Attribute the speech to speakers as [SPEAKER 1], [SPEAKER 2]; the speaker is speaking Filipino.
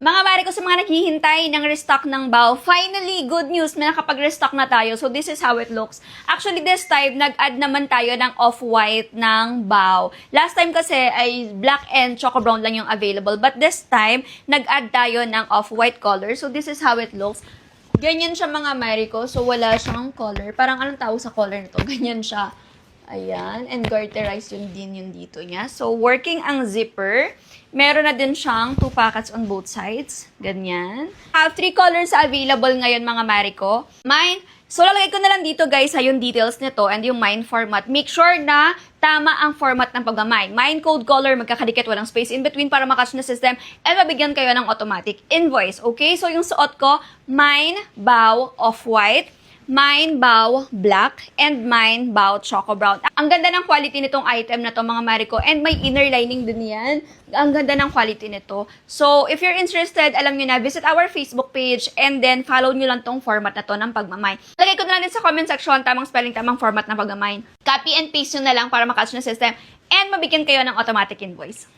[SPEAKER 1] Mga mare ko sa mga naghihintay ng restock ng BAO, finally, good news, may nakapag-restock na tayo. So, this is how it looks. Actually, this time, nag-add naman tayo ng off-white ng BAO. Last time kasi ay black and choco brown lang yung available. But this time, nag-add tayo ng off-white color. So, this is how it looks. Ganyan siya mga mare ko. So, wala siyang color. Parang anong tawag sa color nito? Ganyan siya. Ayan. And garterized yun din yung dito niya. So, working ang zipper. Meron na din siyang 2 pockets on both sides. Ganyan. Have 3 colors available ngayon mga mare ko. Mine. So, lalagay ko na lang dito guys yung details nito and yung mine format. Make sure na tama ang format ng pag-mine. Mine code color, magkakadikit, walang space in between para makatch na system and mabigyan kayo ng automatic invoice. Okay? So, yung suot ko, mine BAO off-white, mine BAO black, and mine BAO choco brown. Ang ganda ng quality nitong item na to mga mare ko. And may inner lining din yan. Ang ganda ng quality nito. So, if you're interested, alam nyo na, visit our Facebook page and then follow nyo lang tong format na to ng pagmamine. Lagay ko na lang din sa comment section, tamang spelling, tamang format ng pagmamine. Copy and paste nyo na lang para makatch na system and mabigyan kayo ng automatic invoice.